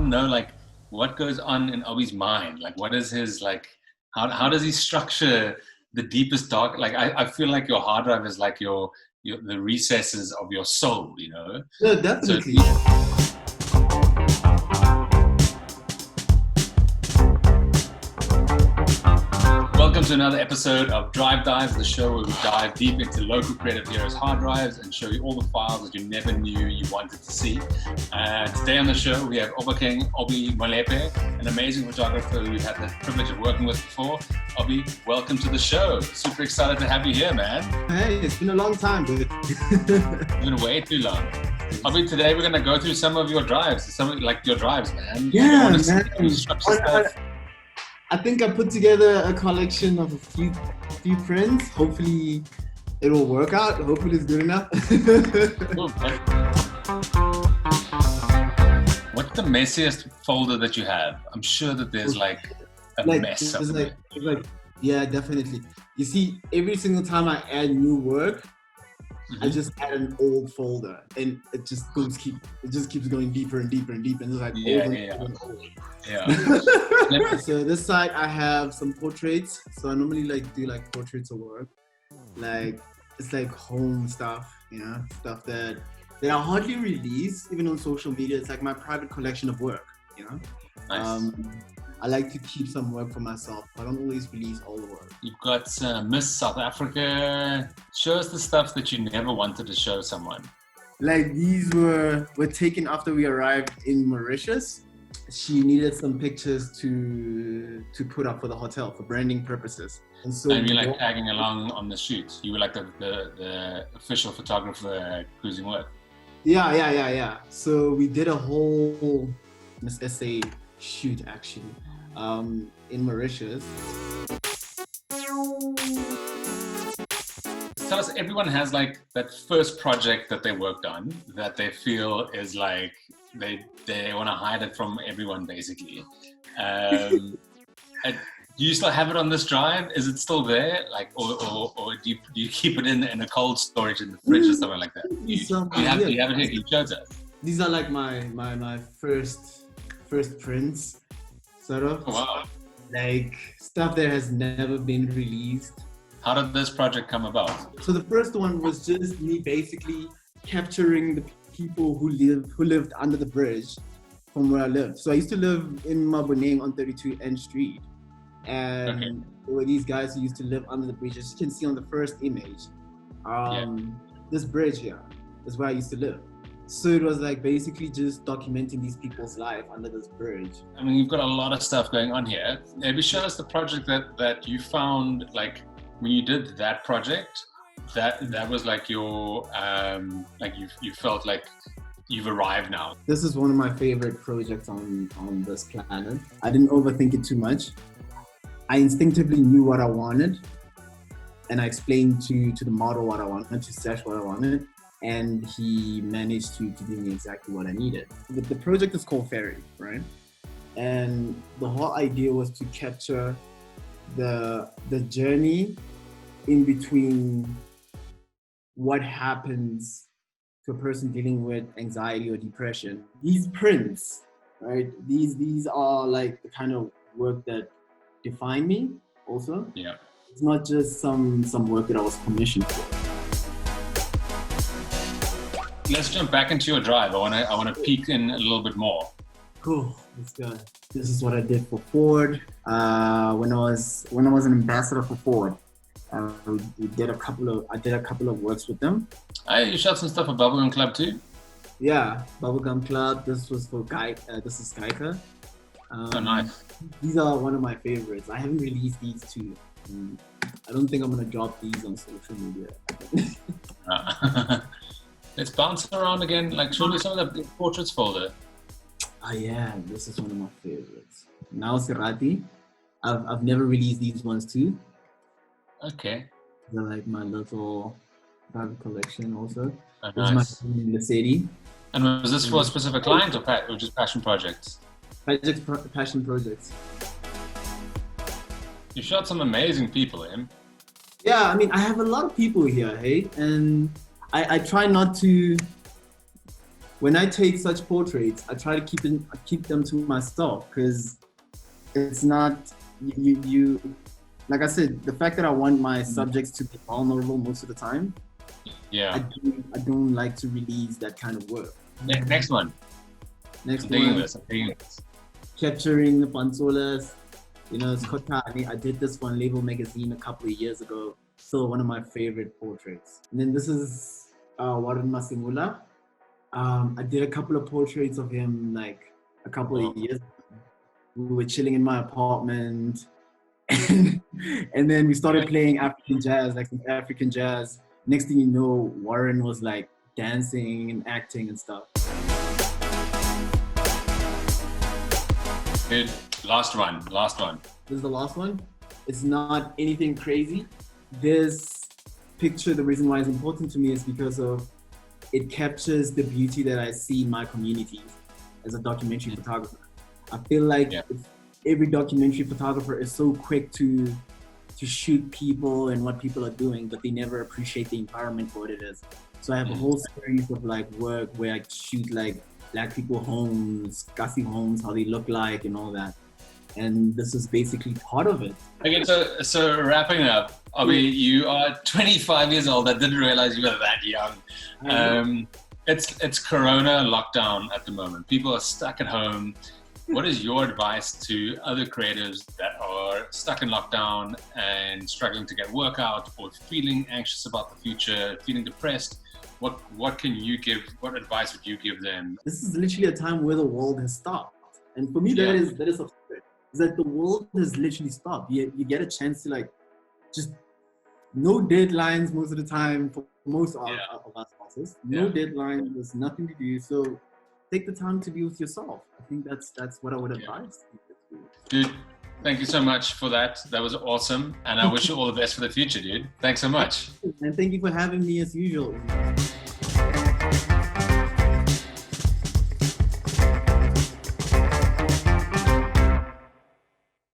know, like, what goes on in Obi's mind. Like, what is his, like, how does he structure the deepest dark? Like, I feel like your hard drive is like your the recesses of your soul, you know? Yeah, definitely. Welcome to another episode of Drive Dives, the show where we dive deep into local creative heroes' hard drives and show you all the files that you never knew you wanted to see. Today on the show, we have Obakeng Molepe, an amazing photographer who we've had the privilege of working with before. Obi, welcome to the show. Super excited to have you here, man. Hey, it's been a long time, dude. It's been way too long. Obi, today we're going to go through some of your drives, man. Yeah, man. I think I put together a collection of a few prints. Hopefully it will work out. Hopefully it's good enough. What's the messiest folder that you have? I'm sure that there's like a mess of it. Yeah, definitely. You see, every single time I add new work, I just add an old folder, and it just keeps going deeper and deeper and deeper, and it's like Yeah. So this side I have some portraits. So I normally do portraits of work, like it's like home stuff, stuff that I hardly release even on social media. It's like my private collection of work, Nice. I like to keep some work for myself. I don't always release all the work. You've got Miss South Africa. Show us the stuff that you never wanted to show someone. Like these were taken after we arrived in Mauritius. She needed some pictures to put up for the hotel for branding purposes. And so you like tagging along on the shoot. You were like the official photographer cruising with. Yeah. So we did a whole Miss SA shoot actually in Mauritius. Tell us, everyone has like that first project that they worked on that they feel is like they want to hide it from everyone basically. Do you still have it on this drive? Is it still there? Like, or do you keep it in a cold storage in the fridge or something like that? You have it here. You showed us. These are like my first prints, sort of. Oh, wow. Like stuff that has never been released. How did this project come about? So the first one was just me basically capturing the people who lived under the bridge from where I lived. So I used to live in Maboneng on 32 N Street. And there were these guys who used to live under the bridge. As you can see on the first image, this bridge here is where I used to live. So it was like basically just documenting these people's life under this bridge. I mean, you've got a lot of stuff going on here. Maybe show us the project that you found, like when you did that project, that was like your, like you felt like you've arrived now. This is one of my favorite projects on this planet. I didn't overthink it too much. I instinctively knew what I wanted, and I explained to the model what I wanted, to Sash what I wanted, and he managed to give me exactly what I needed. The project is called Ferry, right? And the whole idea was to capture the journey in between what happens to a person dealing with anxiety or depression. These prints, right? These are like the kind of work that define me also. Yeah. It's not just some work that I was commissioned for. Let's jump back into your drive. I want to peek in a little bit more. Cool. Let's go. This is what I did for Ford. When I was an ambassador for Ford, I did a couple of works with them. You shot some stuff for Bubblegum Club too. Yeah, Bubblegum Club. This was for this is Geica. Oh, nice. These are one of my favorites. I haven't released these two. I don't think I'm gonna drop these on social media. Let's bounce around again. Like, show me some of the portraits folder. Oh yeah, this is one of my favorites. Now Serati. I've never released these ones too. Okay. They're like my little private collection also. Oh, This nice. is my in the city. And was this for a specific client or just passion projects? Passion projects. You shot some amazing people, Yeah, I mean, I have a lot of people here, hey? And I try not to when I take such portraits, I try to keep them to myself, because it's not you. Like I said, the fact that I want my subjects to be vulnerable most of the time, Yeah. I don't like to release that kind of work. Next one. Next I'm digging one, this. I'm digging this. capturing the pansolas. You know, I did this for Label magazine a couple of years ago. Still one of my favorite portraits. And then this is Warren Masimula. I did a couple of portraits of him like a couple of years ago. We were chilling in my apartment. And then we started playing African jazz, like some African jazz. Next thing you know, Warren was like dancing and acting and stuff. Dude, last one. This is the last one. It's not anything crazy. This picture, the reason why it's important to me is because of it captures the beauty that I see in my community as a documentary photographer. I feel like every documentary photographer is so quick to shoot people and what people are doing, but they never appreciate the environment for what it is. So I have a whole series of like work where I shoot like Black people homes, Kasi homes, how they look like and all that. And this is basically part of it. Okay, so wrapping up, Obi, you are 25 years old. I didn't realize you were that young. It's Corona lockdown at the moment. People are stuck at home. What is your advice to other creatives that are stuck in lockdown and struggling to get work out, or feeling anxious about the future, feeling depressed? What can you give? What advice would you give them? This is literally a time where the world has stopped, and for me, that is a fact. Is that the world has literally stopped. You get a chance to like just no deadlines most of the time for most of us bosses. No deadlines. There's nothing to do. So take the time to be with yourself. I think that's what I would advise. Dude, thank you so much for that. That was awesome. And I wish you all the best for the future, dude. Thanks so much. And thank you for having me as usual.